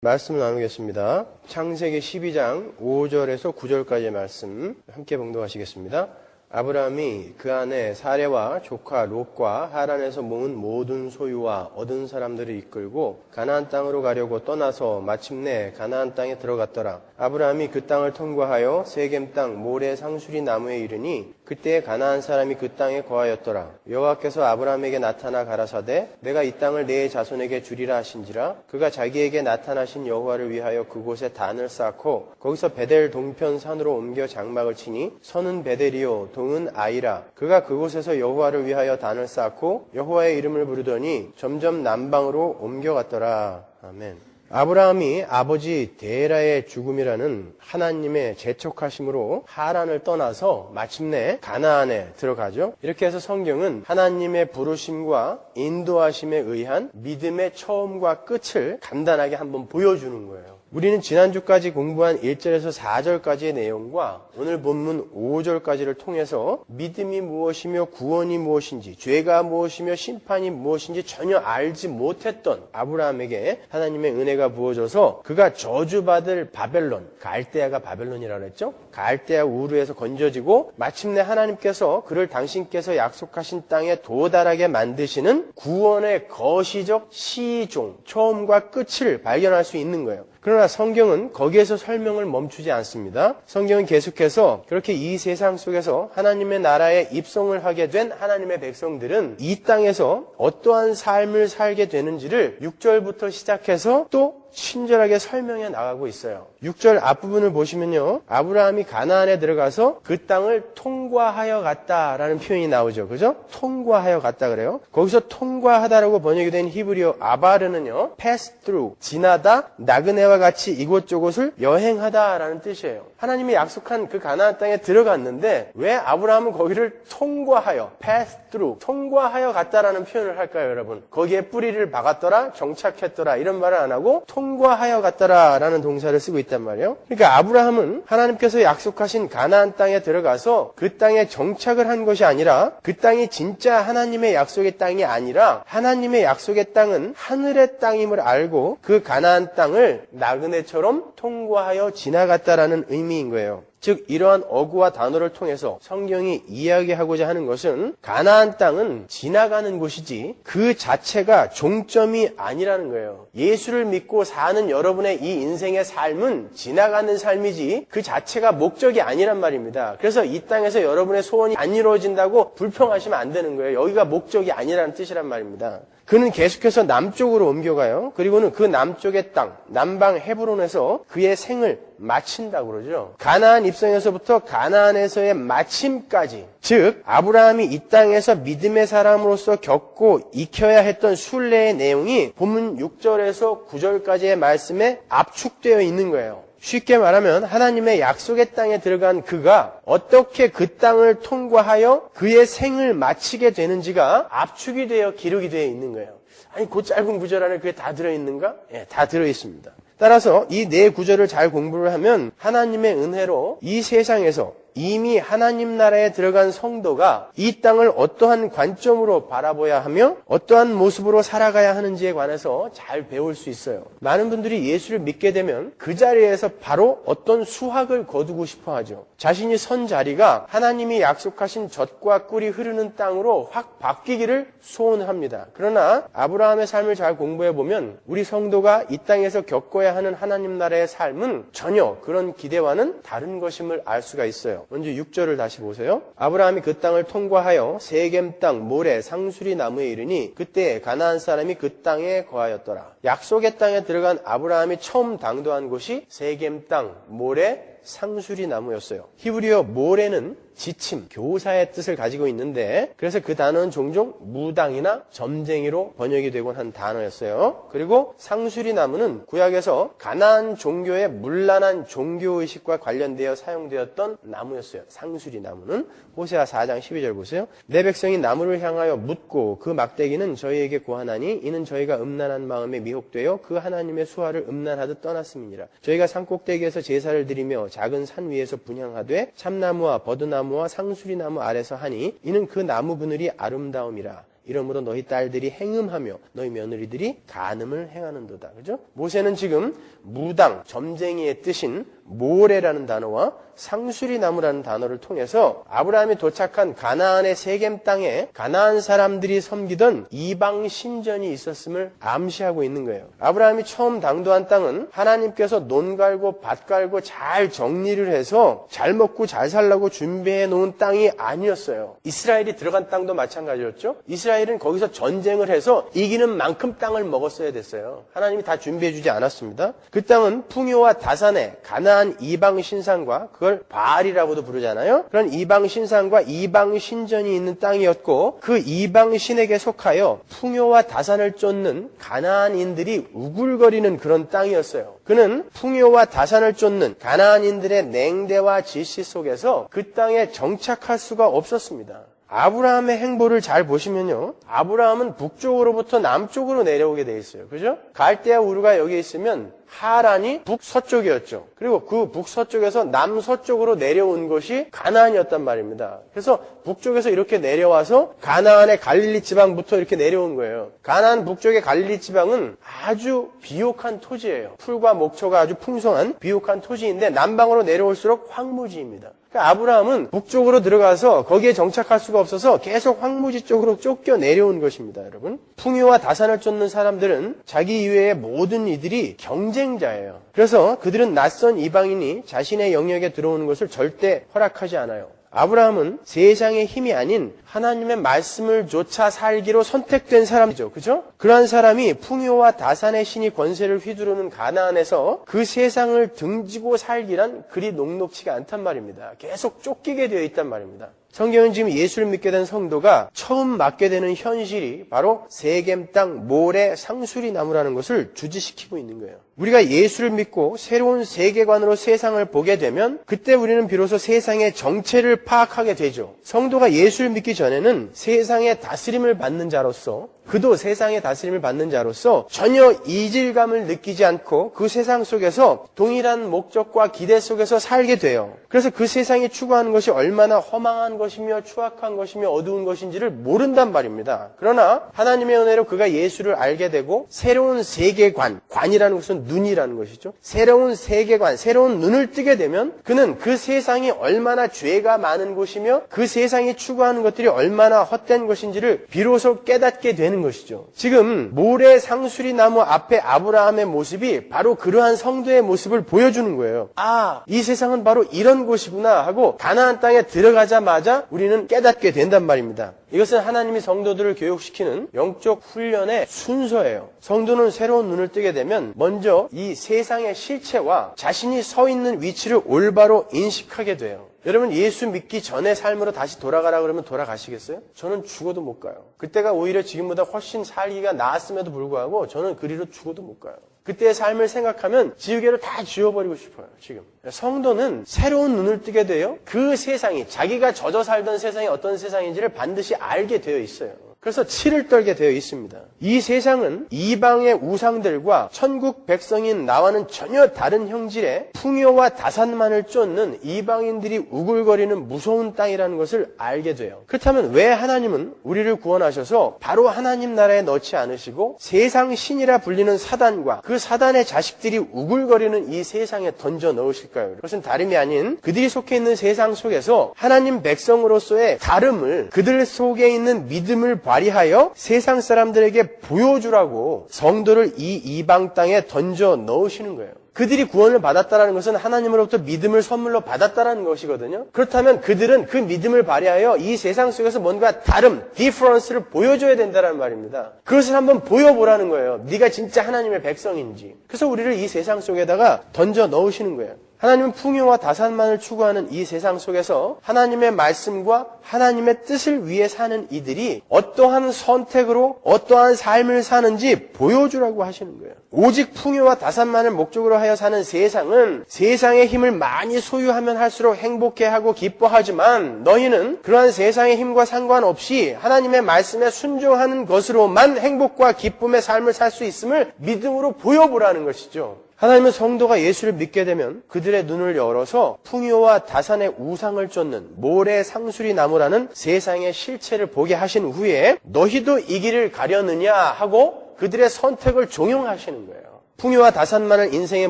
말씀을 나누겠습니다. 창세기 12장 5절에서 9절까지의 말씀 함께 봉독하시겠습니다. 아브라함이 그 안에 사레와 조카 롯과 하란에서 모은 모든 소유와 얻은 사람들을 이끌고 가나안 땅으로 가려고 떠나서 마침내 가나안 땅에 들어갔더라. 아브라함이 그 땅을 통과하여 세겜 땅 모레 상수리 나무에 이르니 그때 가나안 사람이 그 땅에 거하였더라. 여호와께서 아브라함에게 나타나 가라사대 내가 이 땅을 네 자손에게 주리라 하신지라. 그가 자기에게 나타나신 여호와를 위하여 그곳에 단을 쌓고 거기서 베델 동편 산으로 옮겨 장막을 치니 선은 베델이요 동은 아이라. 그가 그곳에서 여호와를 위하여 단을 쌓고 여호와의 이름을 부르더니 점점 남방으로 옮겨갔더라. 아멘. 아브라함이 아버지 데라의 죽음이라는 하나님의 재촉하심으로 하란을 떠나서 마침내 가나안에 들어가죠. 이렇게 해서 성경은 하나님의 부르심과 인도하심에 의한 믿음의 처음과 끝을 간단하게 한번 보여주는 거예요. 우리는 지난주까지 공부한 1절에서 4절까지의 내용과 오늘 본문 5절까지를 통해서 믿음이 무엇이며 구원이 무엇인지, 죄가 무엇이며 심판이 무엇인지 전혀 알지 못했던 아브라함에게 하나님의 은혜가 부어져서 그가 저주받을 바벨론, 갈대아가 바벨론이라고 했죠? 갈대아 우르에서 건져지고 마침내 하나님께서 그를 당신께서 약속하신 땅에 도달하게 만드시는 구원의 거시적 시종, 처음과 끝을 발견할 수 있는 거예요. 그러나 성경은 거기에서 설명을 멈추지 않습니다. 성경은 계속해서 그렇게 이 세상 속에서 하나님의 나라에 입성을 하게 된 하나님의 백성들은 이 땅에서 어떠한 삶을 살게 되는지를 6절부터 시작해서 또 친절하게 설명해 나가고 있어요. 6절 앞부분을 보시면요. 아브라함이 가나안에 들어가서 그 땅을 통과하여 갔다라는 표현이 나오죠. 그죠? 통과하여 갔다 그래요. 거기서 통과하다라고 번역이 된 히브리어 아바르는요. pass through, 지나다, 나그네와 같이 이곳저곳을 여행하다라는 뜻이에요. 하나님이 약속한 그 가나안 땅에 들어갔는데 왜 아브라함은 거기를 통과하여, pass through, 통과하여 갔다라는 표현을 할까요, 여러분? 거기에 뿌리를 박았더라, 정착했더라 이런 말을 안 하고 통과하여 갔더라라는 동사를 쓰고 있단 말이에요. 그러니까 아브라함은 하나님께서 약속하신 가나안 땅에 들어가서 그 땅에 정착을 한 것이 아니라 그 땅이 진짜 하나님의 약속의 땅이 아니라 하나님의 약속의 땅은 하늘의 땅임을 알고 그 가나안 땅을 나그네처럼 통과하여 지나갔다라는 의미인 거예요. 즉 이러한 어구와 단어를 통해서 성경이 이야기하고자 하는 것은 가나안 땅은 지나가는 곳이지 그 자체가 종점이 아니라는 거예요. 예수를 믿고 사는 여러분의 이 인생의 삶은 지나가는 삶이지 그 자체가 목적이 아니란 말입니다. 그래서 이 땅에서 여러분의 소원이 안 이루어진다고 불평하시면 안 되는 거예요. 여기가 목적이 아니라는 뜻이란 말입니다. 그는 계속해서 남쪽으로 옮겨가요. 그리고는 그 남쪽의 땅, 남방 헤브론에서 그의 생을 마친다고 그러죠. 가나안 입성에서부터 가나안에서의 마침까지, 즉 아브라함이 이 땅에서 믿음의 사람으로서 겪고 익혀야 했던 순례의 내용이 본문 6절에서 9절까지의 말씀에 압축되어 있는 거예요. 쉽게 말하면 하나님의 약속의 땅에 들어간 그가 어떻게 그 땅을 통과하여 그의 생을 마치게 되는지가 압축이 되어 기록이 되어 있는 거예요. 아니 그 짧은 구절 안에 그게 다 들어있는가? 예, 다 들어있습니다. 따라서 이 네 구절을 잘 공부를 하면 하나님의 은혜로 이 세상에서 이미 하나님 나라에 들어간 성도가 이 땅을 어떠한 관점으로 바라봐야 하며 어떠한 모습으로 살아가야 하는지에 관해서 잘 배울 수 있어요. 많은 분들이 예수를 믿게 되면 그 자리에서 바로 어떤 수확을 거두고 싶어 하죠. 자신이 선 자리가 하나님이 약속하신 젖과 꿀이 흐르는 땅으로 확 바뀌기를 소원합니다. 그러나 아브라함의 삶을 잘 공부해 보면 우리 성도가 이 땅에서 겪어야 하는 하나님 나라의 삶은 전혀 그런 기대와는 다른 것임을 알 수가 있어요. 먼저 6절을 다시 보세요. 아브라함이 그 땅을 통과하여 세겜 땅 모레 상수리 나무에 이르니 그때 가나안 사람이 그 땅에 거하였더라. 약속의 땅에 들어간 아브라함이 처음 당도한 곳이 세겜 땅 모레 상수리 나무였어요. 히브리어 모레는 지침, 교사의 뜻을 가지고 있는데 그래서 그 단어는 종종 무당이나 점쟁이로 번역이 되곤 한 단어였어요. 그리고 상수리 나무는 구약에서 가나안 종교의 문란한 종교의식과 관련되어 사용되었던 나무였어요. 상수리 나무는 호세아 4장 12절 보세요. 내 백성이 나무를 향하여 묻고 그 막대기는 저희에게 고하나니 이는 저희가 음란한 마음에 미혹되어 그 하나님의 수하를 음란하듯 떠났음이니라. 저희가 산꼭대기에서 제사를 드리며 작은 산 위에서 분향하되 참나무와 버드나무와 상수리나무 아래서 하니 이는 그 나무 그늘이 아름다움이라. 이러므로 너희 딸들이 행음하며 너희 며느리들이 간음을 행하는도다. 그죠? 모세는 지금 무당, 점쟁이의 뜻인 모레라는 단어와 상수리나무라는 단어를 통해서 아브라함이 도착한 가나안의 세겜 땅에 가나안 사람들이 섬기던 이방 신전이 있었음을 암시하고 있는 거예요. 아브라함이 처음 당도한 땅은 하나님께서 논 갈고 밭 갈고 잘 정리를 해서 잘 먹고 잘 살라고 준비해 놓은 땅이 아니었어요. 이스라엘이 들어간 땅도 마찬가지였죠. 이스라엘은 거기서 전쟁을 해서 이기는 만큼 땅을 먹었어야 됐어요. 하나님이 다 준비해 주지 않았습니다. 그 땅은 풍요와 다산의 가나안 이방 신상과 그걸 바알이라고도 부르잖아요. 그런 이방 신상과 이방 신전이 있는 땅이었고 그 이방 신에게 속하여 풍요와 다산을 쫓는 가나안인들이 우글거리는 그런 땅이었어요. 그는 풍요와 다산을 쫓는 가나안인들의 냉대와 질시 속에서 그 땅에 정착할 수가 없었습니다. 아브라함의 행보를 잘 보시면요. 아브라함은 북쪽으로부터 남쪽으로 내려오게 돼 있어요. 그죠? 갈대아 우르가 여기 있으면 하란이 북서쪽이었죠. 그리고 그 북서쪽에서 남서쪽으로 내려온 것이 가나안이었단 말입니다. 그래서 북쪽에서 이렇게 내려와서 가나안의 갈릴리 지방부터 이렇게 내려온 거예요. 가나안 북쪽의 갈릴리 지방은 아주 비옥한 토지예요. 풀과 목초가 아주 풍성한 비옥한 토지인데 남방으로 내려올수록 황무지입니다. 그러니까 아브라함은 북쪽으로 들어가서 거기에 정착할 수가 없어서 계속 황무지 쪽으로 쫓겨 내려온 것입니다, 여러분. 풍요와 다산을 쫓는 사람들은 자기 이외의 모든 이들이 경쟁자예요. 그래서 그들은 낯선 이방인이 자신의 영역에 들어오는 것을 절대 허락하지 않아요. 아브라함은 세상의 힘이 아닌 하나님의 말씀을 좇아 살기로 선택된 사람이죠. 그죠? 그러한 사람이 풍요와 다산의 신이 권세를 휘두르는 가나안에서 그 세상을 등지고 살기란 그리 녹록지가 않단 말입니다. 계속 쫓기게 되어 있단 말입니다. 성경은 지금 예수를 믿게 된 성도가 처음 맞게 되는 현실이 바로 세겜 땅 모래 상수리 나무라는 것을 주지시키고 있는 거예요. 우리가 예수를 믿고 새로운 세계관으로 세상을 보게 되면 그때 우리는 비로소 세상의 정체를 파악하게 되죠. 성도가 예수를 믿기 전에는 세상의 다스림을 받는 자로서 그도 세상의 다스림을 받는 자로서 전혀 이질감을 느끼지 않고 그 세상 속에서 동일한 목적과 기대 속에서 살게 돼요. 그래서 그 세상이 추구하는 것이 얼마나 허망한 것이며 추악한 것이며 어두운 것인지를 모른단 말입니다. 그러나 하나님의 은혜로 그가 예수를 알게 되고 새로운 세계관, 관이라는 것은 눈이라는 것이죠. 새로운 세계관, 새로운 눈을 뜨게 되면 그는 그 세상이 얼마나 죄가 많은 곳이며 그 세상이 추구하는 것들이 얼마나 헛된 것인지를 비로소 깨닫게 되는 것이죠. 지금 모래 상수리 나무 앞에 아브라함의 모습이 바로 그러한 성도의 모습을 보여주는 거예요. 아, 이 세상은 바로 이런 곳이구나 하고 가나안 땅에 들어가자마자 우리는 깨닫게 된단 말입니다. 이것은 하나님이 성도들을 교육시키는 영적 훈련의 순서예요. 성도는 새로운 눈을 뜨게 되면 먼저 이 세상의 실체와 자신이 서 있는 위치를 올바로 인식하게 돼요. 여러분 예수 믿기 전의 삶으로 다시 돌아가라 그러면 돌아가시겠어요? 저는 죽어도 못 가요. 그때가 오히려 지금보다 훨씬 살기가 나았음에도 불구하고 저는 그리로 죽어도 못 가요. 그때의 삶을 생각하면 지우개로 다 지워버리고 싶어요. 지금 성도는 새로운 눈을 뜨게 돼요. 그 세상이 자기가 젖어 살던 세상이 어떤 세상인지를 반드시 알게 되어 있어요. 그래서 치를 떨게 되어 있습니다. 이 세상은 이방의 우상들과 천국 백성인 나와는 전혀 다른 형질의 풍요와 다산만을 쫓는 이방인들이 우글거리는 무서운 땅이라는 것을 알게 돼요. 그렇다면 왜 하나님은 우리를 구원하셔서 바로 하나님 나라에 넣지 않으시고 세상 신이라 불리는 사단과 그 사단의 자식들이 우글거리는 이 세상에 던져 넣으실까요? 그것은 다름이 아닌 그들이 속해 있는 세상 속에서 하나님 백성으로서의 다름을, 그들 속에 있는 믿음을 발휘하여 세상 사람들에게 보여주라고 성도를 이 이방 땅에 던져 넣으시는 거예요. 그들이 구원을 받았다는 것은 하나님으로부터 믿음을 선물로 받았다는 것이거든요. 그렇다면 그들은 그 믿음을 발휘하여 이 세상 속에서 뭔가 다름, 디퍼런스를 보여줘야 된다는 말입니다. 그것을 한번 보여보라는 거예요. 네가 진짜 하나님의 백성인지. 그래서 우리를 이 세상 속에다가 던져 넣으시는 거예요. 하나님은 풍요와 다산만을 추구하는 이 세상 속에서 하나님의 말씀과 하나님의 뜻을 위해 사는 이들이 어떠한 선택으로 어떠한 삶을 사는지 보여주라고 하시는 거예요. 오직 풍요와 다산만을 목적으로 하여 사는 세상은 세상의 힘을 많이 소유하면 할수록 행복해하고 기뻐하지만 너희는 그러한 세상의 힘과 상관없이 하나님의 말씀에 순종하는 것으로만 행복과 기쁨의 삶을 살 수 있음을 믿음으로 보여보라는 것이죠. 하나님은 성도가 예수를 믿게 되면 그들의 눈을 열어서 풍요와 다산의 우상을 쫓는 모래 상수리 나무라는 세상의 실체를 보게 하신 후에 너희도 이 길을 가려느냐 하고 그들의 선택을 종용하시는 거예요. 풍요와 다산만을 인생의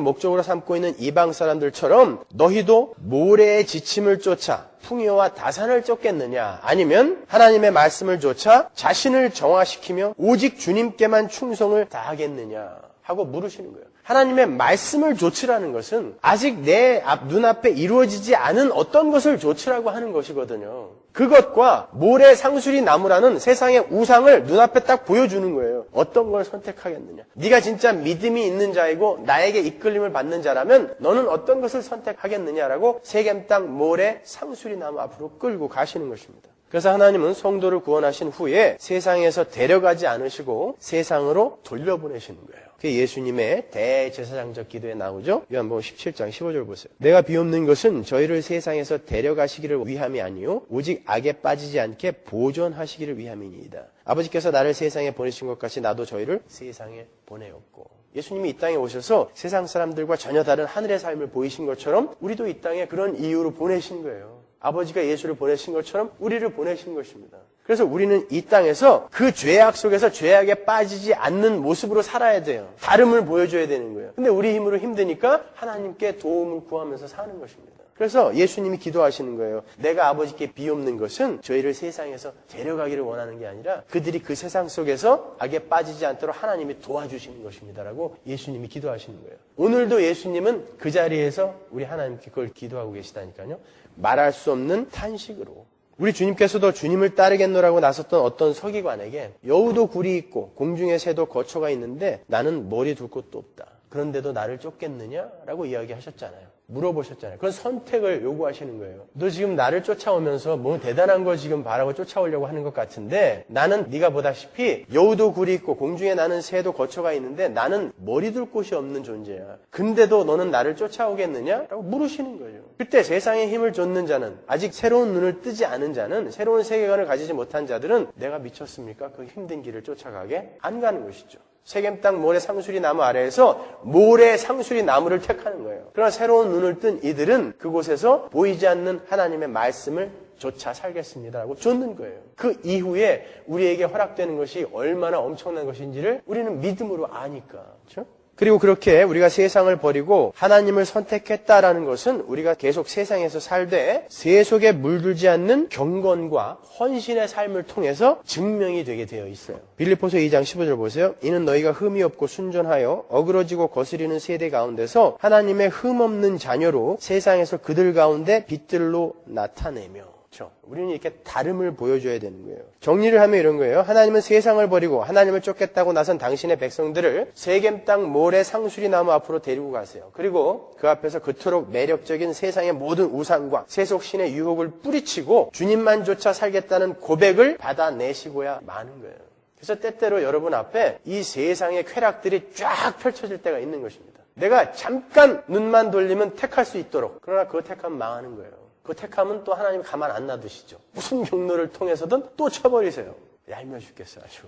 목적으로 삼고 있는 이방 사람들처럼 너희도 모래의 지침을 쫓아 풍요와 다산을 쫓겠느냐, 아니면 하나님의 말씀을 쫓아 자신을 정화시키며 오직 주님께만 충성을 다하겠느냐 하고 물으시는 거예요. 하나님의 말씀을 좇으라는 것은 아직 내 눈앞에 이루어지지 않은 어떤 것을 좇으라고 하는 것이거든요. 그것과 모래 상수리 나무라는 세상의 우상을 눈앞에 딱 보여주는 거예요. 어떤 걸 선택하겠느냐. 네가 진짜 믿음이 있는 자이고 나에게 이끌림을 받는 자라면 너는 어떤 것을 선택하겠느냐라고 세겜 땅 모래 상수리 나무 앞으로 끌고 가시는 것입니다. 그래서 하나님은 성도를 구원하신 후에 세상에서 데려가지 않으시고 세상으로 돌려보내시는 거예요. 그게 예수님의 대제사장적 기도에 나오죠. 요한복음 17장 15절 보세요. 내가 비옵는 것은 저희를 세상에서 데려가시기를 위함이 아니요 오직 악에 빠지지 않게 보존하시기를 위함이니이다. 아버지께서 나를 세상에 보내신 것 같이 나도 저희를 세상에 보내었고, 예수님이 이 땅에 오셔서 세상 사람들과 전혀 다른 하늘의 삶을 보이신 것처럼 우리도 이 땅에 그런 이유로 보내신 거예요. 아버지가 예수를 보내신 것처럼 우리를 보내신 것입니다. 그래서 우리는 이 땅에서 그 죄악 속에서 죄악에 빠지지 않는 모습으로 살아야 돼요. 다름을 보여줘야 되는 거예요. 근데 우리 힘으로 힘드니까 하나님께 도움을 구하면서 사는 것입니다. 그래서 예수님이 기도하시는 거예요. 내가 아버지께 비옵는 것은 저희를 세상에서 데려가기를 원하는 게 아니라 그들이 그 세상 속에서 악에 빠지지 않도록 하나님이 도와주시는 것입니다라고 예수님이 기도하시는 거예요. 오늘도 예수님은 그 자리에서 우리 하나님께 그걸 기도하고 계시다니까요. 말할 수 없는 탄식으로. 우리 주님께서도 주님을 따르겠노라고 나섰던 어떤 서기관에게 여우도 굴이 있고 공중의 새도 거처가 있는데 나는 머리 둘 곳도 없다. 그런데도 나를 쫓겠느냐라고 이야기하셨잖아요. 물어보셨잖아요. 그건 선택을 요구하시는 거예요. 너 지금 나를 쫓아오면서 뭐 대단한 거 지금 바라고 쫓아오려고 하는 것 같은데 나는 네가 보다시피 여우도 굴이 있고 공중에 나는 새도 거처가 있는데 나는 머리 둘 곳이 없는 존재야. 근데도 너는 나를 쫓아오겠느냐? 라고 물으시는 거죠. 그때 세상에 힘을 쫓는 자는, 아직 새로운 눈을 뜨지 않은 자는, 새로운 세계관을 가지지 못한 자들은 내가 미쳤습니까? 그 힘든 길을 쫓아가게 안 가는 것이죠. 세겜 땅 모래 상수리 나무 아래에서 모래 상수리 나무를 택하는 거예요. 그러나 새로운 눈을 뜬 이들은 그곳에서 보이지 않는 하나님의 말씀을 조차 살겠습니다라고 쫓는 거예요. 그 이후에 우리에게 허락되는 것이 얼마나 엄청난 것인지를 우리는 믿음으로 아니까. 그렇죠? 그리고 그렇게 우리가 세상을 버리고 하나님을 선택했다라는 것은 우리가 계속 세상에서 살되 세속에 물들지 않는 경건과 헌신의 삶을 통해서 증명이 되게 되어 있어요. 빌립보서 2장 15절 보세요. 이는 너희가 흠이 없고 순전하여 어그러지고 거스리는 세대 가운데서 하나님의 흠 없는 자녀로 세상에서 그들 가운데 빛들로 나타내며. 그렇죠? 우리는 이렇게 다름을 보여줘야 되는 거예요. 정리를 하면 이런 거예요. 하나님은 세상을 버리고 하나님을 쫓겠다고 나선 당신의 백성들을 세겜 땅 모래 상수리 나무 앞으로 데리고 가세요. 그리고 그 앞에서 그토록 매력적인 세상의 모든 우상과 세속신의 유혹을 뿌리치고 주님만 쫓아 살겠다는 고백을 받아내시고야 마는 거예요. 그래서 때때로 여러분 앞에 이 세상의 쾌락들이 쫙 펼쳐질 때가 있는 것입니다. 내가 잠깐 눈만 돌리면 택할 수 있도록. 그러나 그거 택하면 망하는 거예요. 그 택함은 또 하나님 가만 안 놔두시죠. 무슨 경로를 통해서든 또 쳐버리세요. 얄미워 죽겠어요, 아주.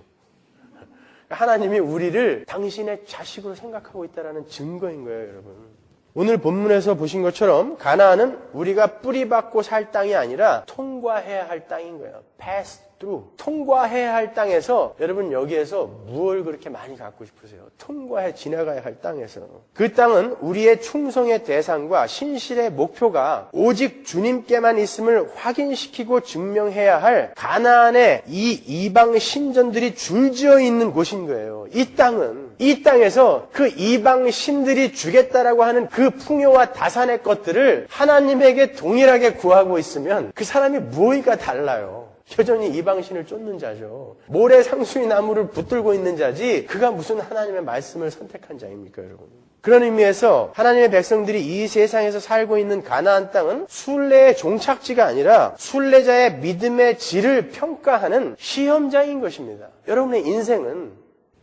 하나님이 우리를 당신의 자식으로 생각하고 있다는 증거인 거예요, 여러분. 오늘 본문에서 보신 것처럼 가나안은 우리가 뿌리박고 살 땅이 아니라 통과해야 할 땅인 거예요. pass through. 통과해야 할 땅에서 여러분 여기에서 무엇을 그렇게 많이 갖고 싶으세요? 통과해 지나가야 할 땅에서. 그 땅은 우리의 충성의 대상과 신실의 목표가 오직 주님께만 있음을 확인시키고 증명해야 할 가나안의 이 이방 신전들이 줄지어 있는 곳인 거예요. 이 땅에서 그 이방 신들이 주겠다라고 하는 그 풍요와 다산의 것들을 하나님에게 동일하게 구하고 있으면 그 사람이 뭐가 달라요? 여전히 이방신을 쫓는 자죠. 모래 상수리 나무를 붙들고 있는 자지 그가 무슨 하나님의 말씀을 선택한 자입니까, 여러분? 그런 의미에서 하나님의 백성들이 이 세상에서 살고 있는 가나안 땅은 순례의 종착지가 아니라 순례자의 믿음의 질을 평가하는 시험장인 것입니다. 여러분의 인생은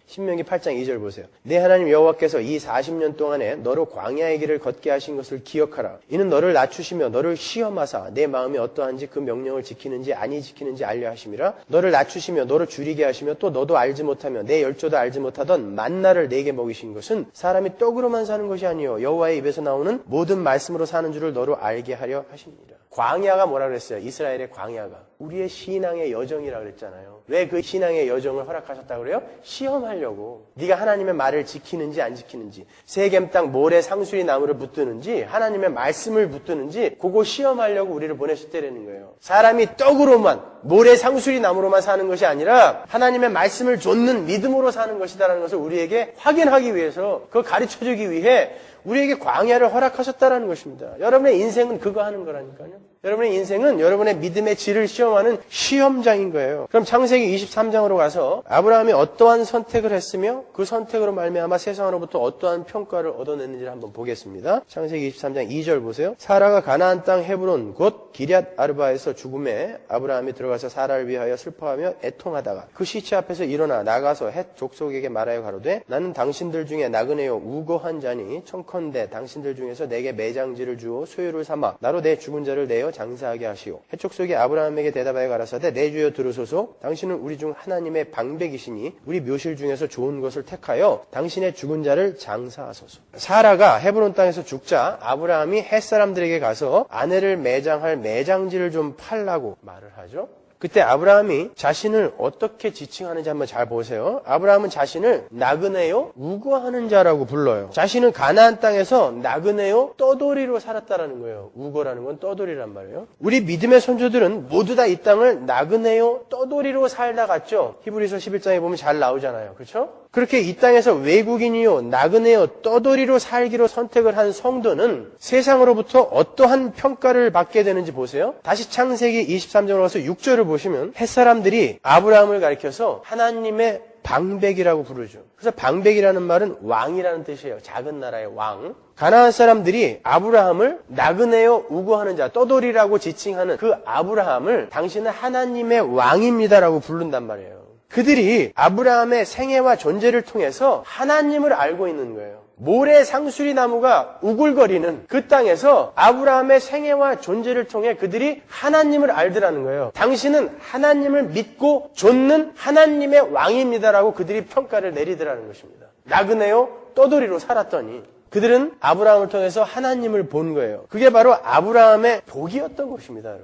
신명기 8장 2절 보세요. 내 하나님 여호와께서 이 40년 동안에 너로 광야의 길을 걷게 하신 것을 기억하라. 이는 너를 낮추시며 너를 시험하사 내 마음이 어떠한지 그 명령을 지키는지 아니 지키는지 알려 하심이라. 너를 낮추시며 너를 줄이게 하시며 또 너도 알지 못하며 내 열조도 알지 못하던 만나를 내게 먹이신 것은 사람이 떡으로만 사는 것이 아니요 여호와의 입에서 나오는 모든 말씀으로 사는 줄을 너로 알게 하려 하십니다. 광야가 뭐라 그랬어요? 이스라엘의 광야가 우리의 신앙의 여정이라 그랬잖아요. 왜 그 신앙의 여정을 허락하셨다고 그래요? 시험하려고. 네가 하나님의 말을 지키는지 안 지키는지, 세겜 땅 모래 상수리 나무를 붙드는지 하나님의 말씀을 붙드는지 그거 시험하려고 우리를 보내셨다는 거예요. 사람이 떡으로만 모래 상수리 나무로만 사는 것이 아니라 하나님의 말씀을 좇는 믿음으로 사는 것이다라는 것을 우리에게 확인하기 위해서, 그걸 가르쳐주기 위해 우리에게 광야를 허락하셨다라는 것입니다. 여러분의 인생은 그거 하는 거라니까요. 여러분의 인생은 여러분의 믿음의 질을 시험하는 시험장인 거예요. 그럼 창세기 23장으로 가서 아브라함이 어떠한 선택을 했으며 그 선택으로 말미암아 세상으로부터 어떠한 평가를 얻어냈는지를 한번 보겠습니다. 창세기 23장 2절 보세요. 사라가 가나안 땅 헤브론 곧 기럇 아르바에서 죽음에 아브라함이 들어가서 사라를 위하여 슬퍼하며 애통하다가 그 시체 앞에서 일어나 나가서 헷 족속에게 말하여 가로되 나는 당신들 중에 나그네요 우거한 자니 청컨대 당신들 중에서 내게 매장지를 주어 소유를 삼아 나로 내 죽은 자를 내어 장사하게 하시오. 헷 족속이 아브라함에게 대답하여 가라사대 내 주여 들으소서. 당신은 우리 중 하나님의 방백이시니 우리 묘실 중에서 좋은 것을 택하여 당신의 죽은 자를 장사하소서. 사라가 헤브론 땅에서 죽자 아브라함이 헷 사람들에게 가서 아내를 매장할 매장지를 좀 팔라고 말을 하죠. 그때 아브라함이 자신을 어떻게 지칭하는지 한번 잘 보세요. 아브라함은 자신을 나그네요 우거하는 자라고 불러요. 자신은 가나안 땅에서 나그네요 떠돌이로 살았다라는 거예요. 우거라는 건 떠돌이란 말이에요. 우리 믿음의 선조들은 모두 다 이 땅을 나그네요 떠돌이로 살다 갔죠. 히브리서 11장에 보면 잘 나오잖아요. 그렇죠? 그렇게 이 땅에서 외국인이요 나그네요 떠돌이로 살기로 선택을 한 성도는 세상으로부터 어떠한 평가를 받게 되는지 보세요. 다시 창세기 23장으로 가서 6절을 보시면 햇사람들이 아브라함을 가리켜서 하나님의 방백이라고 부르죠. 그래서 방백이라는 말은 왕이라는 뜻이에요. 작은 나라의 왕. 가나안 사람들이 아브라함을 나그네요 우거하는 자, 떠돌이라고 지칭하는 그 아브라함을 당신은 하나님의 왕입니다라고 부른단 말이에요. 그들이 아브라함의 생애와 존재를 통해서 하나님을 알고 있는 거예요. 모래 상수리 나무가 우글거리는 그 땅에서 아브라함의 생애와 존재를 통해 그들이 하나님을 알더라는 거예요. 당신은 하나님을 믿고 좇는 하나님의 왕입니다라고 그들이 평가를 내리더라는 것입니다. 나그네요 떠돌이로 살았더니 그들은 아브라함을 통해서 하나님을 본 거예요. 그게 바로 아브라함의 복이었던 것입니다.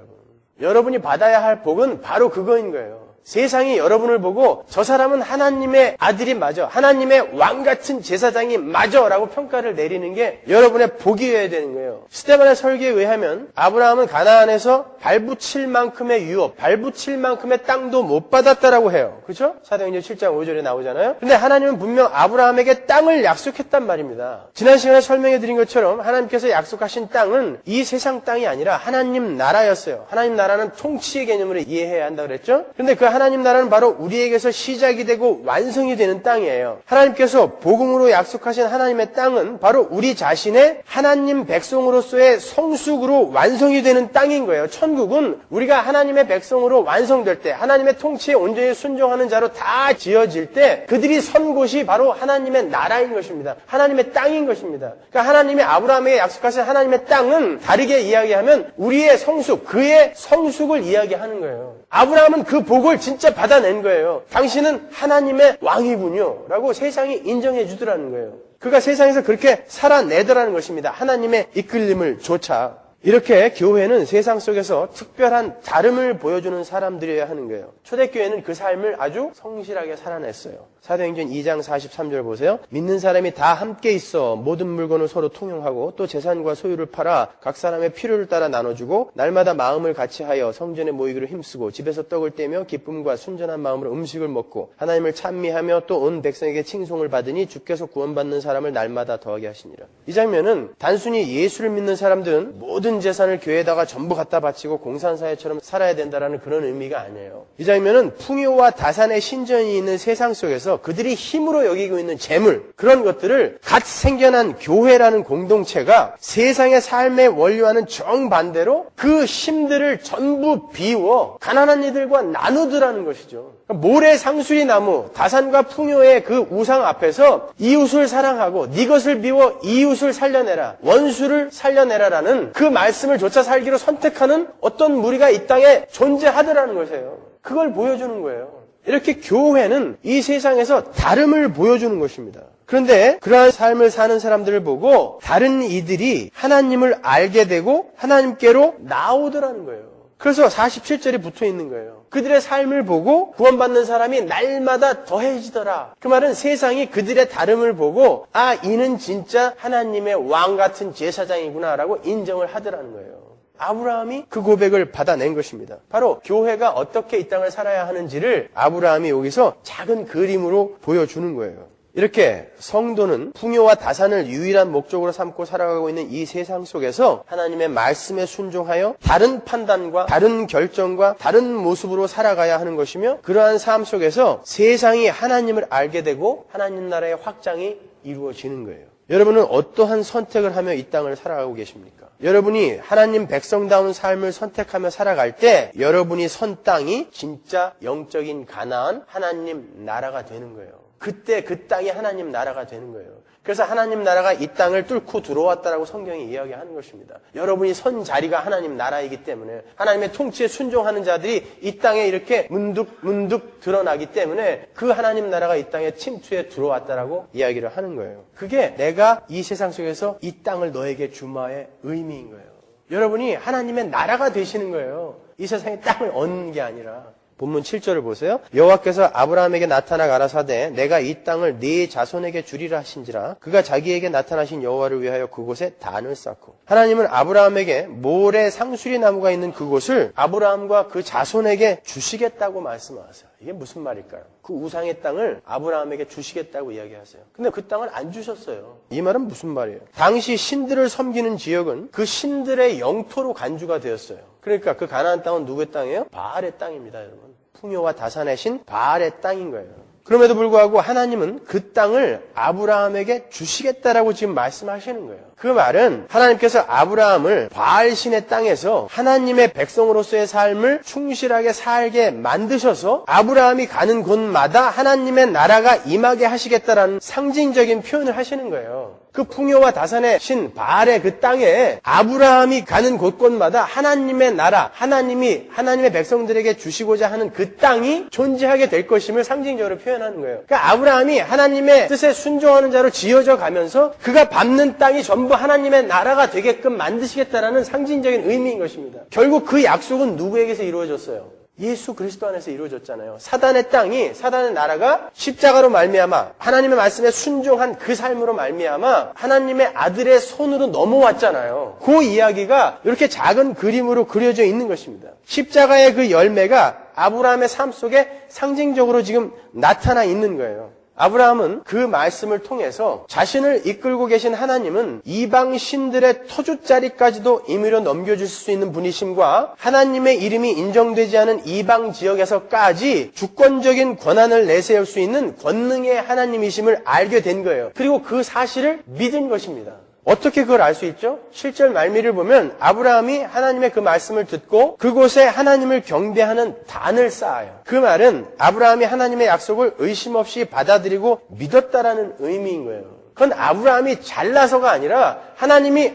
여러분이 받아야 할 복은 바로 그거인 거예요. 세상이 여러분을 보고 저 사람은 하나님의 아들이 맞아, 하나님의 왕 같은 제사장이 맞아 라고 평가를 내리는 게 여러분의 복이어야 되는 거예요. 스데반의 설계에 의하면 아브라함은 가나안에서 발붙일 만큼의 유업, 발붙일 만큼의 땅도 못 받았다라고 해요. 그렇죠? 사도행전 7장 5절에 나오잖아요. 근데 하나님은 분명 아브라함에게 땅을 약속했단 말입니다. 지난 시간에 설명해 드린 것처럼 하나님께서 약속하신 땅은 이 세상 땅이 아니라 하나님 나라였어요. 하나님 나라는 통치의 개념으로 이해해야 한다고 그랬죠? 근데 그 하나님 나라는 바로 우리에게서 시작이 되고 완성이 되는 땅이에요. 하나님께서 복음으로 약속하신 하나님의 땅은 바로 우리 자신의 하나님 백성으로서의 성숙으로 완성이 되는 땅인 거예요. 천국은 우리가 하나님의 백성으로 완성될 때, 하나님의 통치에 온전히 순종하는 자로 다 지어질 때 그들이 선 곳이 바로 하나님의 나라인 것입니다. 하나님의 땅인 것입니다. 그러니까 하나님이 아브라함에게 약속하신 하나님의 땅은 다르게 이야기하면 우리의 성숙, 그의 성숙을 이야기하는 거예요. 아브라함은 그 복을 진짜 받아낸 거예요. 당신은 하나님의 왕이군요 라고 세상이 인정해 주더라는 거예요. 그가 세상에서 그렇게 살아내더라는 것입니다. 하나님의 이끌림을 조차. 이렇게 교회는 세상 속에서 특별한 다름을 보여주는 사람들이어야 하는 거예요. 초대교회는 그 삶을 아주 성실하게 살아냈어요. 사도행전 2장 43절 보세요. 믿는 사람이 다 함께 있어 모든 물건을 서로 통용하고 또 재산과 소유를 팔아 각 사람의 필요를 따라 나눠주고 날마다 마음을 같이하여 성전에 모이기로 힘쓰고 집에서 떡을 떼며 기쁨과 순전한 마음으로 음식을 먹고 하나님을 찬미하며 또 온 백성에게 칭송을 받으니 주께서 구원받는 사람을 날마다 더하게 하시니라. 이 장면은 단순히 예수를 믿는 사람들은 모든 재산을 교회에다가 전부 갖다 바치고 공산사회처럼 살아야 된다라는 그런 의미가 아니에요. 이 장면은 풍요와 다산의 신전이 있는 세상 속에서 세상에서 그들이 힘으로 여기고 있는 재물, 그런 것들을 갓 생겨난 교회라는 공동체가 세상의 삶의 원리와는 정반대로 그 힘들을 전부 비워 가난한 이들과 나누더라는 것이죠. 모래 상수리 나무, 다산과 풍요의 그 우상 앞에서 이웃을 사랑하고 네 것을 비워 이웃을 살려내라, 원수를 살려내라라는 그 말씀을 조차 살기로 선택하는 어떤 무리가 이 땅에 존재하더라는 것이에요. 그걸 보여주는 거예요. 이렇게 교회는 이 세상에서 다름을 보여주는 것입니다. 그런데 그러한 삶을 사는 사람들을 보고 다른 이들이 하나님을 알게 되고 하나님께로 나오더라는 거예요. 그래서 47절이 붙어 있는 거예요. 그들의 삶을 보고 구원받는 사람이 날마다 더해지더라. 그 말은 세상이 그들의 다름을 보고 아, 이는 진짜 하나님의 왕 같은 제사장이구나라고 인정을 하더라는 거예요. 아브라함이 그 고백을 받아낸 것입니다. 바로 교회가 어떻게 이 땅을 살아야 하는지를 아브라함이 여기서 작은 그림으로 보여주는 거예요. 이렇게 성도는 풍요와 다산을 유일한 목적으로 삼고 살아가고 있는 이 세상 속에서 하나님의 말씀에 순종하여 다른 판단과 다른 결정과 다른 모습으로 살아가야 하는 것이며, 그러한 삶 속에서 세상이 하나님을 알게 되고 하나님 나라의 확장이 이루어지는 거예요. 여러분은 어떠한 선택을 하며 이 땅을 살아가고 계십니까? 여러분이 하나님 백성다운 삶을 선택하며 살아갈 때 여러분이 선 땅이 진짜 영적인 가나안 하나님 나라가 되는 거예요. 그때 그 땅이 하나님 나라가 되는 거예요. 그래서 하나님 나라가 이 땅을 뚫고 들어왔다라고 성경이 이야기하는 것입니다. 여러분이 선 자리가 하나님 나라이기 때문에 하나님의 통치에 순종하는 자들이 이 땅에 이렇게 문득 드러나기 때문에 그 하나님 나라가 이 땅에 침투에 들어왔다라고 이야기를 하는 거예요. 그게 내가 이 세상 속에서 이 땅을 너에게 주마의 의미인 거예요. 여러분이 하나님의 나라가 되시는 거예요. 이 세상에 땅을 얻는 게 아니라. 본문 7절을 보세요. 여호와께서 아브라함에게 나타나 가라사대 내가 이 땅을 네 자손에게 주리라 하신지라. 그가 자기에게 나타나신 여호와를 위하여 그곳에 단을 쌓고. 하나님은 아브라함에게 모래 상수리 나무가 있는 그곳을 아브라함과 그 자손에게 주시겠다고 말씀하세요. 이게 무슨 말일까요? 그 우상의 땅을 아브라함에게 주시겠다고 이야기하세요. 근데 그 땅을 안 주셨어요. 이 말은 무슨 말이에요? 당시 신들을 섬기는 지역은 그 신들의 영토로 간주가 되었어요. 그러니까 그 가나안 땅은 누구의 땅이에요? 바알의 땅입니다, 여러분. 풍요와 다산의 신 바알의 땅인 거예요. 그럼에도 불구하고 하나님은 그 땅을 아브라함에게 주시겠다라고 지금 말씀하시는 거예요. 그 말은 하나님께서 아브라함을 바알 신의 땅에서 하나님의 백성으로서의 삶을 충실하게 살게 만드셔서 아브라함이 가는 곳마다 하나님의 나라가 임하게 하시겠다라는 상징적인 표현을 하시는 거예요. 그 풍요와 다산의 신 바알의 그 땅에 아브라함이 가는 곳곳마다 하나님의 나라, 하나님이 하나님의 백성들에게 주시고자 하는 그 땅이 존재하게 될 것임을 상징적으로 표현하는 거예요. 그러니까 아브라함이 하나님의 뜻에 순종하는 자로 지어져 가면서 그가 밟는 땅이 전부 하나님의 나라가 되게끔 만드시겠다라는 상징적인 의미인 것입니다. 결국 그 약속은 누구에게서 이루어졌어요? 예수 그리스도 안에서 이루어졌잖아요. 사단의 땅이, 사단의 나라가 십자가로 말미암아 하나님의 말씀에 순종한 그 삶으로 말미암아 하나님의 아들의 손으로 넘어왔잖아요. 그 이야기가 이렇게 작은 그림으로 그려져 있는 것입니다. 십자가의 그 열매가 아브라함의 삶 속에 상징적으로 지금 나타나 있는 거예요. 아브라함은 그 말씀을 통해서 자신을 이끌고 계신 하나님은 이방 신들의 터줏자리까지도 임의로 넘겨줄 수 있는 분이심과 하나님의 이름이 인정되지 않은 이방 지역에서까지 주권적인 권한을 내세울 수 있는 권능의 하나님이심을 알게 된 거예요. 그리고 그 사실을 믿은 것입니다. 어떻게 그걸 알 수 있죠? 7절 말미를 보면 아브라함이 하나님의 그 말씀을 듣고 그곳에 하나님을 경배하는 단을 쌓아요. 그 말은 아브라함이 하나님의 약속을 의심 없이 받아들이고 믿었다라는 의미인 거예요. 그건 아브라함이 잘나서가 아니라 하나님의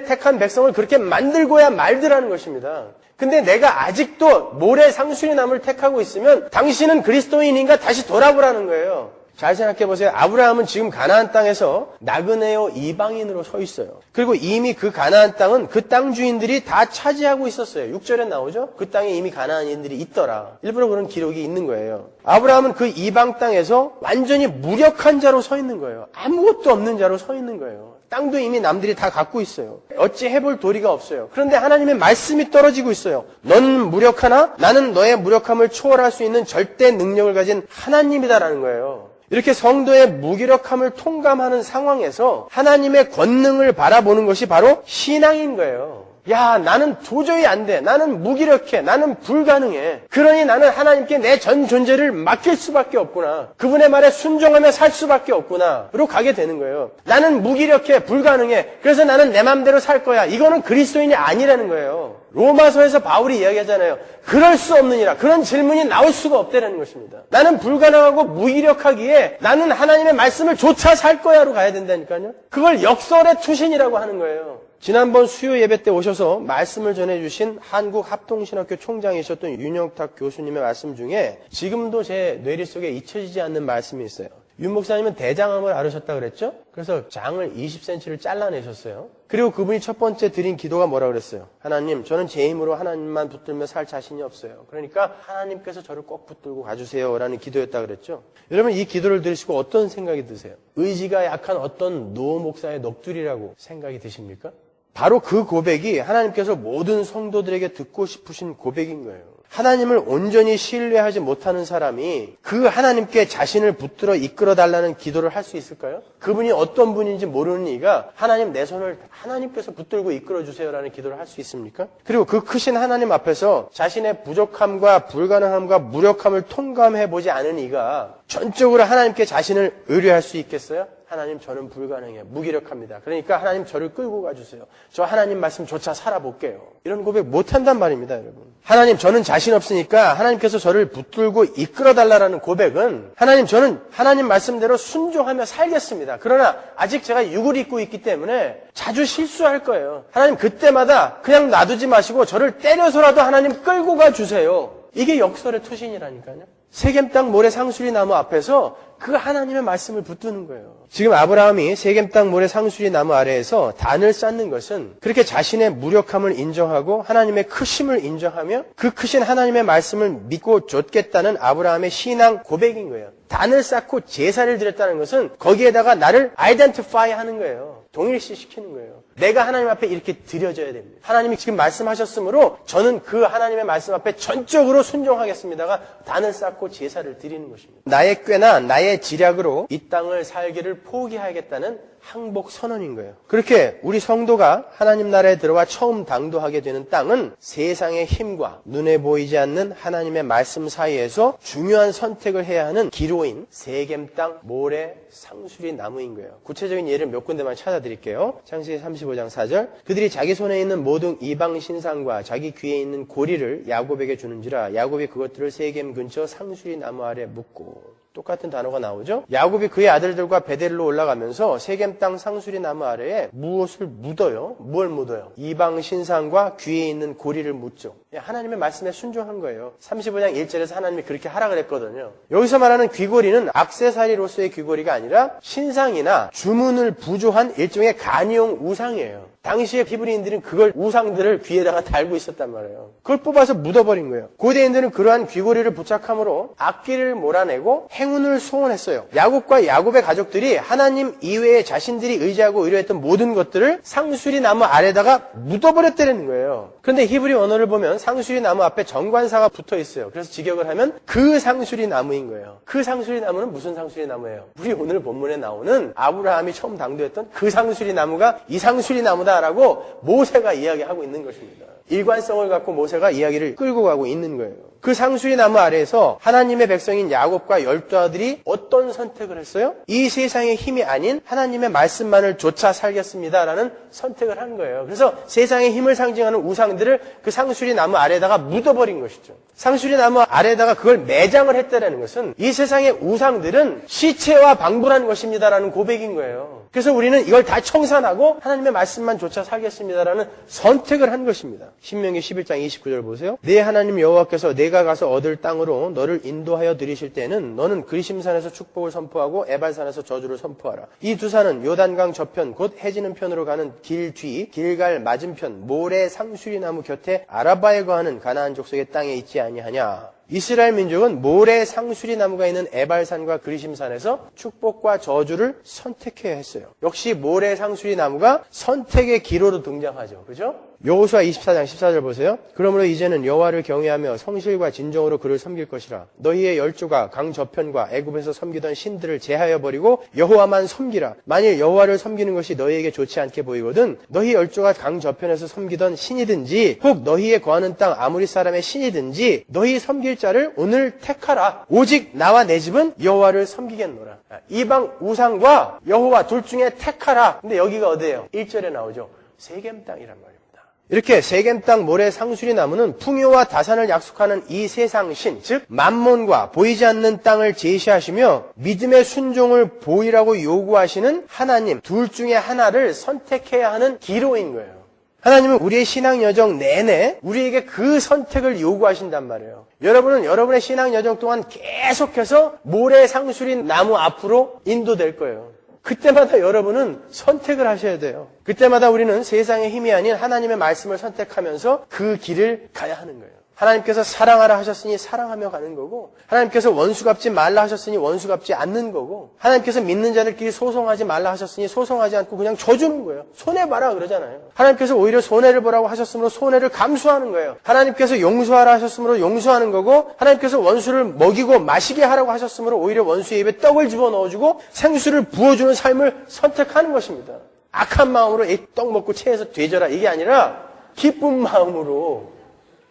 택한 백성을 그렇게 만들고야 말더라는 것입니다. 근데 내가 아직도 모래 상수리 나무를 택하고 있으면 당신은 그리스도인인가 다시 돌아보라는 거예요. 잘 생각해 보세요. 아브라함은 지금 가나안 땅에서 나그네요 이방인으로 서 있어요. 그리고 이미 그 가나안 땅은 그 땅 주인들이 다 차지하고 있었어요. 6절에 나오죠? 그 땅에 이미 가나안인들이 있더라. 일부러 그런 기록이 있는 거예요. 아브라함은 그 이방 땅에서 완전히 무력한 자로 서 있는 거예요. 아무것도 없는 자로 서 있는 거예요. 땅도 이미 남들이 다 갖고 있어요. 어찌 해볼 도리가 없어요. 그런데 하나님의 말씀이 떨어지고 있어요. 넌 무력하나? 나는 너의 무력함을 초월할 수 있는 절대 능력을 가진 하나님이다라는 거예요. 이렇게 성도의 무기력함을 통감하는 상황에서 하나님의 권능을 바라보는 것이 바로 신앙인 거예요. 야, 나는 도저히 안 돼. 나는 무기력해. 나는 불가능해. 그러니 나는 하나님께 내 전 존재를 맡길 수밖에 없구나. 그분의 말에 순종하며 살 수밖에 없구나. 로 가게 되는 거예요. 나는 무기력해. 불가능해. 그래서 나는 내 마음대로 살 거야. 이거는 그리스도인이 아니라는 거예요. 로마서에서 바울이 이야기하잖아요. 그럴 수 없느니라. 그런 질문이 나올 수가 없다는 것입니다. 나는 불가능하고 무기력하기에 나는 하나님의 말씀을 조차 살 거야로 가야 된다니까요. 그걸 역설의 투신이라고 하는 거예요. 지난번 수요 예배 때 오셔서 말씀을 전해주신 한국합동신학교 총장이셨던 윤영탁 교수님의 말씀 중에 지금도 제 뇌리 속에 잊혀지지 않는 말씀이 있어요. 윤 목사님은 대장암을 앓으셨다 그랬죠? 그래서 장을 20cm를 잘라내셨어요. 그리고 그분이 첫 번째 드린 기도가 뭐라 그랬어요? 하나님, 저는 제 힘으로 하나님만 붙들며 살 자신이 없어요. 그러니까 하나님께서 저를 꼭 붙들고 가주세요 라는 기도였다 그랬죠? 여러분, 이 기도를 들으시고 어떤 생각이 드세요? 의지가 약한 어떤 노 목사의 넋두리라고 생각이 드십니까? 바로 그 고백이 하나님께서 모든 성도들에게 듣고 싶으신 고백인 거예요. 하나님을 온전히 신뢰하지 못하는 사람이 그 하나님께 자신을 붙들어 이끌어 달라는 기도를 할 수 있을까요? 그분이 어떤 분인지 모르는 이가 하나님 내 손을 하나님께서 붙들고 이끌어 주세요라는 기도를 할 수 있습니까? 그리고 그 크신 하나님 앞에서 자신의 부족함과 불가능함과 무력함을 통감해 보지 않은 이가 전적으로 하나님께 자신을 의뢰할 수 있겠어요? 하나님, 저는 불가능해요. 무기력합니다. 그러니까 하나님 저를 끌고 가주세요. 저 하나님 말씀조차 살아볼게요. 이런 고백 못한단 말입니다, 여러분. 하나님, 저는 자신 없으니까 하나님께서 저를 붙들고 이끌어달라는 고백은 하나님, 저는 하나님 말씀대로 순종하며 살겠습니다. 그러나 아직 제가 육을 입고 있기 때문에 자주 실수할 거예요. 하나님, 그때마다 그냥 놔두지 마시고 저를 때려서라도 하나님 끌고 가주세요. 이게 역설의 투신이라니까요. 세겜 땅 모래 상수리 나무 앞에서 그 하나님의 말씀을 붙드는 거예요. 지금 아브라함이 세겜 땅 모래 상수리 나무 아래에서 단을 쌓는 것은 그렇게 자신의 무력함을 인정하고 하나님의 크심을 인정하며 그 크신 하나님의 말씀을 믿고 좇겠다는 아브라함의 신앙 고백인 거예요. 단을 쌓고 제사를 드렸다는 것은 거기에다가 나를 아이덴티파이 하는 거예요. 동일시 시키는 거예요. 내가 하나님 앞에 이렇게 드려져야 됩니다. 하나님이 지금 말씀하셨으므로 저는 그 하나님의 말씀 앞에 전적으로 순종하겠습니다가 단을 쌓고 제사를 드리는 것입니다. 나의 꾀나 나의 지략으로 이 땅을 살기를 포기하겠다는 항복 선언인 거예요. 그렇게 우리 성도가 하나님 나라에 들어와 처음 당도하게 되는 땅은 세상의 힘과 눈에 보이지 않는 하나님의 말씀 사이에서 중요한 선택을 해야 하는 기로인 세겜 땅 모래 상수리 나무인 거예요. 구체적인 예를 몇 군데만 찾아드릴게요. 창세기 35장 4절 그들이 자기 손에 있는 모든 이방 신상과 자기 귀에 있는 고리를 야곱에게 주는지라 야곱이 그것들을 세겜 근처 상수리 나무 아래 묻고 똑같은 단어가 나오죠. 야곱이 그의 아들들과 베델로 올라가면서 세겜 땅 상수리 나무 아래에 무엇을 묻어요? 뭘 묻어요? 이방 신상과 귀에 있는 고리를 묻죠. 하나님의 말씀에 순종한 거예요. 35장 1절에서 하나님이 그렇게 하라 그랬거든요. 여기서 말하는 귀고리는 액세서리로서의 귀고리가 아니라 신상이나 주문을 부조한 일종의 간이용 우상이에요. 당시의 히브리인들은 그걸 우상들을 귀에다가 달고 있었단 말이에요. 그걸 뽑아서 묻어버린 거예요. 고대인들은 그러한 귀고리를 부착함으로 악기를 몰아내고 행운을 소원했어요. 야곱과 야곱의 가족들이 하나님 이외에 자신들이 의지하고 의뢰했던 모든 것들을 상수리 나무 아래다가 묻어버렸다는 거예요. 그런데 히브리 언어를 보면 상수리 나무 앞에 정관사가 붙어 있어요. 그래서 직역을 하면 그 상수리 나무인 거예요. 그 상수리 나무는 무슨 상수리 나무예요? 우리 오늘 본문에 나오는 아브라함이 처음 당도했던 그 상수리 나무가 이 상수리 나무다 라고 모세가 이야기하고 있는 것입니다. 일관성을 갖고 모세가 이야기를 끌고 가고 있는 거예요. 그 상수리 나무 아래에서 하나님의 백성인 야곱과 12아들이 어떤 선택을 했어요? 이 세상의 힘이 아닌 하나님의 말씀만을 좇아 살겠습니다라는 선택을 한 거예요. 그래서 세상의 힘을 상징하는 우상들을 그 상수리 나무 아래에다가 묻어버린 것이죠. 상수리 나무 아래에다가 그걸 매장을 했다는 것은 이 세상의 우상들은 시체와 방불한 것입니다라는 고백인 거예요. 그래서 우리는 이걸 다 청산하고 하나님의 말씀만 좇아 살겠습니다라는 선택을 한 것입니다. 신명기 11장 29절 보세요. 내 하나님 여호와께서 내가 가서 얻을 땅으로 너를 인도하여 들이실 때는 너는 그리심산에서 축복을 선포하고 에발산에서 저주를 선포하라. 이 두 산은 요단강 저편 곧 해지는 편으로 가는 길 뒤 길갈 맞은편 모래 상수리 나무 곁에 아라바에 거하는 가나안 족속의 땅에 있지 아니하냐. 이스라엘 민족은 모래 상수리 나무가 있는 에발산과 그리심산에서 축복과 저주를 선택해야 했어요. 역시 모래 상수리 나무가 선택의 기로로 등장하죠. 그죠? 여호수아 24장 14절 보세요. 그러므로 이제는 여호와를 경외하며 성실과 진정으로 그를 섬길 것이라. 너희의 열조가 강 저편과 애굽에서 섬기던 신들을 제하여 버리고 여호와만 섬기라. 만일 여호와를 섬기는 것이 너희에게 좋지 않게 보이거든 너희 열조가 강 저편에서 섬기던 신이든지 혹 너희의 거하는 땅 아무리 사람의 신이든지 너희 섬길 자를 오늘 택하라. 오직 나와 내 집은 여호와를 섬기겠노라. 이방 우상과 여호와 둘 중에 택하라. 근데 여기가 어디예요? 1절에 나오죠. 세겜 땅이란 말입니다. 이렇게 세겜 땅 모래 상수리 나무는 풍요와 다산을 약속하는 이 세상 신, 즉 만몬과 보이지 않는 땅을 제시하시며 믿음의 순종을 보이라고 요구하시는 하나님 둘 중에 하나를 선택해야 하는 기로인 거예요. 하나님은 우리의 신앙 여정 내내 우리에게 그 선택을 요구하신단 말이에요. 여러분은 여러분의 신앙 여정 동안 계속해서 모래 상수리 나무 앞으로 인도될 거예요. 그때마다 여러분은 선택을 하셔야 돼요. 그때마다 우리는 세상의 힘이 아닌 하나님의 말씀을 선택하면서 그 길을 가야 하는 거예요. 하나님께서 사랑하라 하셨으니 사랑하며 가는 거고, 하나님께서 원수 갚지 말라 하셨으니 원수 갚지 않는 거고, 하나님께서 믿는 자들끼리 소송하지 말라 하셨으니 소송하지 않고 그냥 져주는 거예요. 손해봐라 그러잖아요. 하나님께서 오히려 손해를 보라고 하셨으므로 손해를 감수하는 거예요. 하나님께서 용서하라 하셨으므로 용서하는 거고, 하나님께서 원수를 먹이고 마시게 하라고 하셨으므로 오히려 원수의 입에 떡을 집어넣어주고 생수를 부어주는 삶을 선택하는 것입니다. 악한 마음으로 이 떡 먹고 체해서 되져라 이게 아니라 기쁜 마음으로.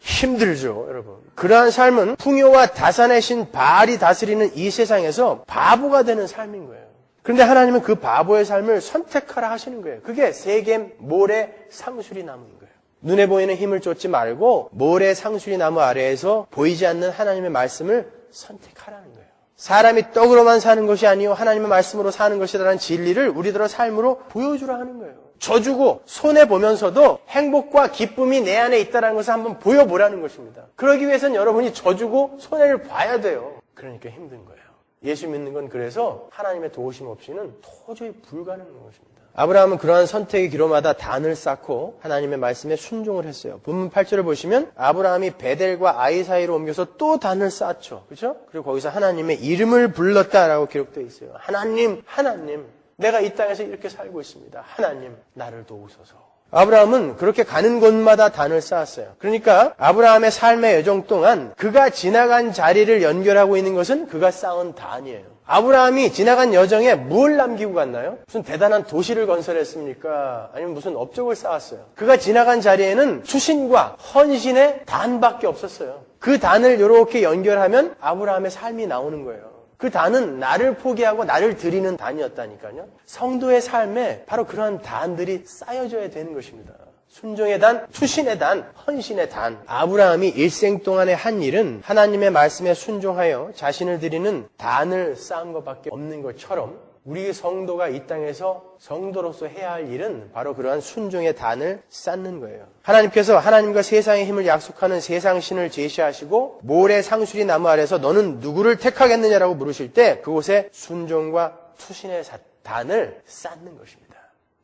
힘들죠, 여러분. 그러한 삶은 풍요와 다산의 신 바알이 다스리는 이 세상에서 바보가 되는 삶인 거예요. 그런데 하나님은 그 바보의 삶을 선택하라 하시는 거예요. 그게 세겜 모래 상수리 나무인 거예요. 눈에 보이는 힘을 쫓지 말고 모래 상수리 나무 아래에서 보이지 않는 하나님의 말씀을 선택하라는 거예요. 사람이 떡으로만 사는 것이 아니요 하나님의 말씀으로 사는 것이라는 진리를 우리들의 삶으로 보여주라 하는 거예요. 져주고 손해보면서도 행복과 기쁨이 내 안에 있다는 것을 한번 보여보라는 것입니다. 그러기 위해서는 여러분이 져주고 손해를 봐야 돼요. 그러니까 힘든 거예요. 예수 믿는 건 그래서 하나님의 도우심 없이는 도저히 불가능한 것입니다. 아브라함은 그러한 선택의 기로마다 단을 쌓고 하나님의 말씀에 순종을 했어요. 본문 8절을 보시면 아브라함이 베델과 아이 사이로 옮겨서 또 단을 쌓죠. 그렇죠? 그리고 거기서 하나님의 이름을 불렀다라고 기록되어 있어요. 하나님, 하나님. 내가 이 땅에서 이렇게 살고 있습니다. 하나님, 나를 도우소서. 아브라함은 그렇게 가는 곳마다 단을 쌓았어요. 그러니까 아브라함의 삶의 여정 동안 그가 지나간 자리를 연결하고 있는 것은 그가 쌓은 단이에요. 아브라함이 지나간 여정에 뭘 남기고 갔나요? 무슨 대단한 도시를 건설했습니까? 아니면 무슨 업적을 쌓았어요? 그가 지나간 자리에는 투신과 헌신의 단밖에 없었어요. 그 단을 이렇게 연결하면 아브라함의 삶이 나오는 거예요. 그 단은 나를 포기하고 나를 드리는 단이었다니까요. 성도의 삶에 바로 그러한 단들이 쌓여져야 되는 것입니다. 순종의 단, 투신의 단, 헌신의 단. 아브라함이 일생 동안의 한 일은 하나님의 말씀에 순종하여 자신을 드리는 단을 쌓은 것밖에 없는 것처럼 우리 성도가 이 땅에서 성도로서 해야 할 일은 바로 그러한 순종의 단을 쌓는 거예요. 하나님께서 하나님과 세상의 힘을 약속하는 세상신을 제시하시고 모래 상수리 나무 아래서 너는 누구를 택하겠느냐라고 물으실 때 그곳에 순종과 투신의 단을 쌓는 것입니다.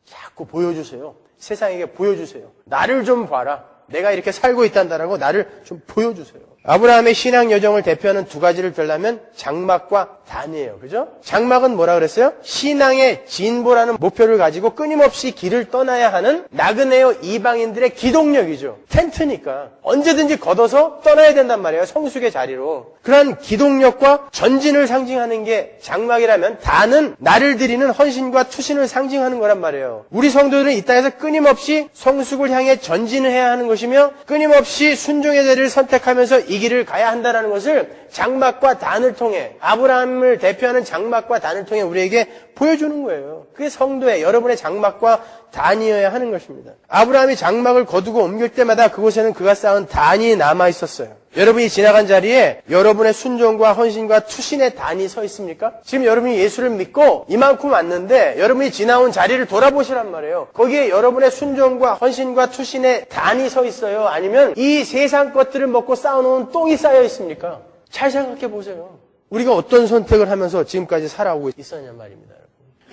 자꾸 보여주세요. 세상에게 보여주세요. 나를 좀 봐라. 내가 이렇게 살고 있단다라고 나를 좀 보여주세요. 아브라함의 신앙 여정을 대표하는 두 가지를 들라면 장막과 단이에요. 그죠? 장막은 뭐라 그랬어요? 신앙의 진보라는 목표를 가지고 끊임없이 길을 떠나야 하는 나그네요 이방인들의 기동력이죠. 텐트니까 언제든지 걷어서 떠나야 된단 말이에요. 성숙의 자리로. 그러한 기동력과 전진을 상징하는 게 장막이라면 단은 나를 드리는 헌신과 투신을 상징하는 거란 말이에요. 우리 성도들은 이 땅에서 끊임없이 성숙을 향해 전진을 해야 하는 것이며 끊임없이 순종의 자리를 선택하면서 이 길을 가야 한다는 것을 장막과 단을 통해 아브라함을 대표하는 장막과 단을 통해 우리에게 보여주는 거예요. 그게 성도의 여러분의 장막과 단이어야 하는 것입니다. 아브라함이 장막을 거두고 옮길 때마다 그곳에는 그가 쌓은 단이 남아 있었어요. 여러분이 지나간 자리에 여러분의 순종과 헌신과 투신의 단이 서 있습니까? 지금 여러분이 예수를 믿고 이만큼 왔는데 여러분이 지나온 자리를 돌아보시란 말이에요. 거기에 여러분의 순종과 헌신과 투신의 단이 서 있어요? 아니면 이 세상 것들을 먹고 쌓아놓은 똥이 쌓여 있습니까? 잘 생각해 보세요. 우리가 어떤 선택을 하면서 지금까지 살아오고 있었냐 말입니다.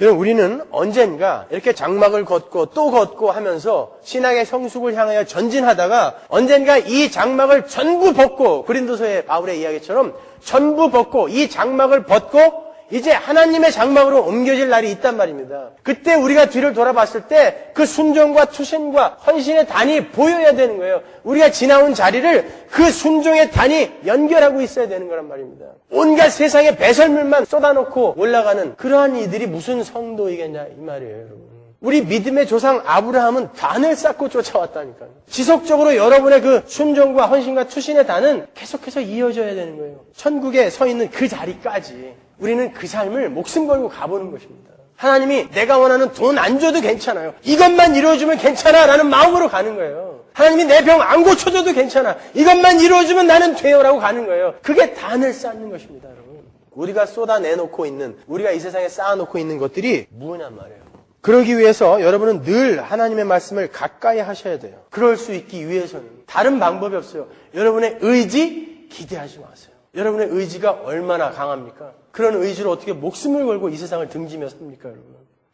여러분, 우리는 언젠가 이렇게 장막을 걷고 또 걷고 하면서 신앙의 성숙을 향하여 전진하다가 언젠가 이 장막을 전부 벗고 고린도서의 바울의 이야기처럼 전부 벗고 이 장막을 벗고 이제 하나님의 장막으로 옮겨질 날이 있단 말입니다. 그때 우리가 뒤를 돌아봤을 때 그 순종과 투신과 헌신의 단이 보여야 되는 거예요. 우리가 지나온 자리를 그 순종의 단이 연결하고 있어야 되는 거란 말입니다. 온갖 세상의 배설물만 쏟아놓고 올라가는 그러한 이들이 무슨 성도이겠냐 이 말이에요, 여러분. 우리 믿음의 조상 아브라함은 단을 쌓고 쫓아왔다니까요. 지속적으로 여러분의 그 순종과 헌신과 투신의 단은 계속해서 이어져야 되는 거예요. 천국에 서 있는 그 자리까지 우리는 그 삶을 목숨 걸고 가보는 것입니다. 하나님이 내가 원하는 돈 안 줘도 괜찮아요. 이것만 이루어주면 괜찮아 라는 마음으로 가는 거예요. 하나님이 내 병 안 고쳐줘도 괜찮아. 이것만 이루어주면 나는 돼요 라고 가는 거예요. 그게 단을 쌓는 것입니다, 여러분. 우리가 쏟아내놓고 있는, 우리가 이 세상에 쌓아놓고 있는 것들이 뭐냔 말이에요. 그러기 위해서 여러분은 늘 하나님의 말씀을 가까이 하셔야 돼요. 그럴 수 있기 위해서는 다른 방법이 없어요. 여러분의 의지 기대하지 마세요. 여러분의 의지가 얼마나 강합니까? 그런 의지로 어떻게 목숨을 걸고 이 세상을 등지며 삽니까, 여러분?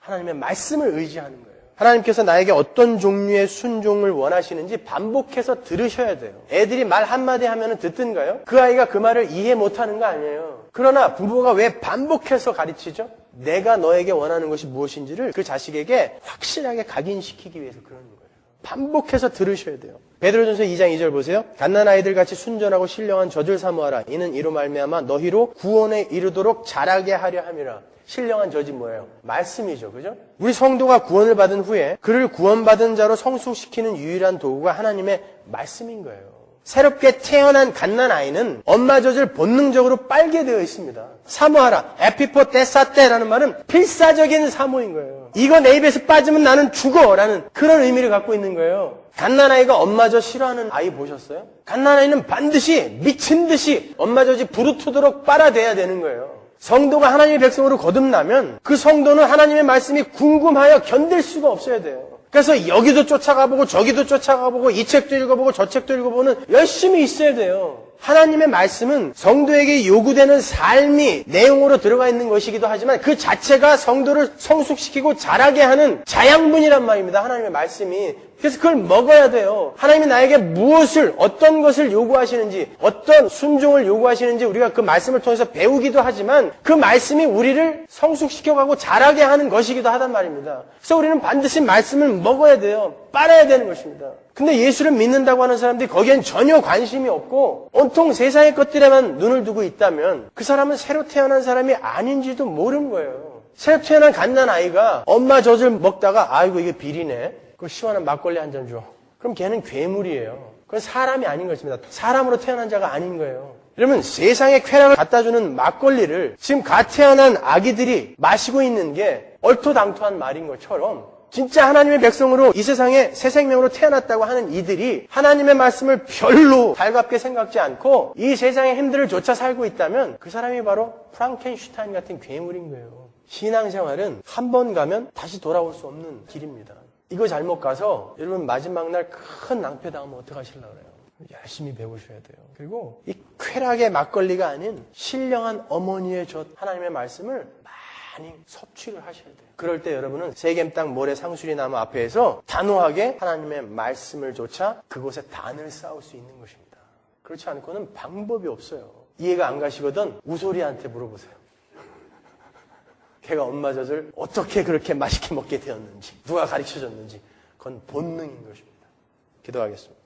하나님의 말씀을 의지하는 거예요. 하나님께서 나에게 어떤 종류의 순종을 원하시는지 반복해서 들으셔야 돼요. 애들이 말 한마디 하면 듣든가요? 그 아이가 그 말을 이해 못하는 거 아니에요. 그러나 부모가 왜 반복해서 가르치죠? 내가 너에게 원하는 것이 무엇인지를 그 자식에게 확실하게 각인시키기 위해서 그러는 거예요. 반복해서 들으셔야 돼요. 베드로전서 2장 2절 보세요. 갓난아이들 같이 순전하고 신령한 젖을 사모하라. 이는 이로 말미암아 너희로 구원에 이르도록 자라게 하려 함이라. 신령한 젖이 뭐예요? 말씀이죠. 그죠? 우리 성도가 구원을 받은 후에 그를 구원받은 자로 성숙시키는 유일한 도구가 하나님의 말씀인 거예요. 새롭게 태어난 갓난아이는 엄마 젖을 본능적으로 빨게 되어 있습니다. 사모하라. 에피포테사테라는 말은 필사적인 사모인 거예요. 이거 내 입에서 빠지면 나는 죽어라는 그런 의미를 갖고 있는 거예요. 갓난아이가 엄마 젖 싫어하는 아이 보셨어요? 갓난아이는 반드시 미친 듯이 엄마 젖이 부르트도록 빨아대야 되는 거예요. 성도가 하나님의 백성으로 거듭나면 그 성도는 하나님의 말씀이 궁금하여 견딜 수가 없어야 돼요. 그래서 여기도 쫓아가보고 저기도 쫓아가보고 이 책도 읽어보고 저 책도 읽어보는 열심히 있어야 돼요. 하나님의 말씀은 성도에게 요구되는 삶이 내용으로 들어가 있는 것이기도 하지만 그 자체가 성도를 성숙시키고 자라게 하는 자양분이란 말입니다. 하나님의 말씀이. 그래서 그걸 먹어야 돼요. 하나님이 나에게 무엇을, 어떤 것을 요구하시는지, 어떤 순종을 요구하시는지 우리가 그 말씀을 통해서 배우기도 하지만 그 말씀이 우리를 성숙시켜가고 자라게 하는 것이기도 하단 말입니다. 그래서 우리는 반드시 말씀을 먹어야 돼요. 빨아야 되는 것입니다. 근데 예수를 믿는다고 하는 사람들이 거기엔 전혀 관심이 없고 온통 세상의 것들에만 눈을 두고 있다면 그 사람은 새로 태어난 사람이 아닌지도 모르는 거예요. 새로 태어난 갓난아이가 엄마 젖을 먹다가 아이고 이게 비리네. 그 시원한 막걸리 한 잔 줘. 그럼 걔는 괴물이에요. 그건 사람이 아닌 것입니다. 사람으로 태어난 자가 아닌 거예요. 여러분 세상의 쾌락을 갖다주는 막걸리를 지금 갓 태어난 아기들이 마시고 있는 게 얼토당토한 말인 것처럼 진짜 하나님의 백성으로 이 세상에 새 생명으로 태어났다고 하는 이들이 하나님의 말씀을 별로 달갑게 생각지 않고 이 세상의 힘들을 쫓아 살고 있다면 그 사람이 바로 프랑켄슈타인 같은 괴물인 거예요. 신앙생활은 한 번 가면 다시 돌아올 수 없는 길입니다. 이거 잘못 가서 여러분 마지막 날 큰 낭패 당하면 어떡하시려고 그래요? 열심히 배우셔야 돼요. 그리고 이 쾌락의 막걸리가 아닌 신령한 어머니의 젖 하나님의 말씀을 많이 섭취를 하셔야 돼요. 그럴 때 여러분은 세겜 땅 모래 상수리 나무 앞에서 단호하게 하나님의 말씀을 조차 그곳에 단을 쌓을 수 있는 것입니다. 그렇지 않고는 방법이 없어요. 이해가 안 가시거든 우소리한테 물어보세요. 걔가 엄마 젖을 어떻게 그렇게 맛있게 먹게 되었는지 누가 가르쳐줬는지 그건 본능인 것입니다. 기도하겠습니다.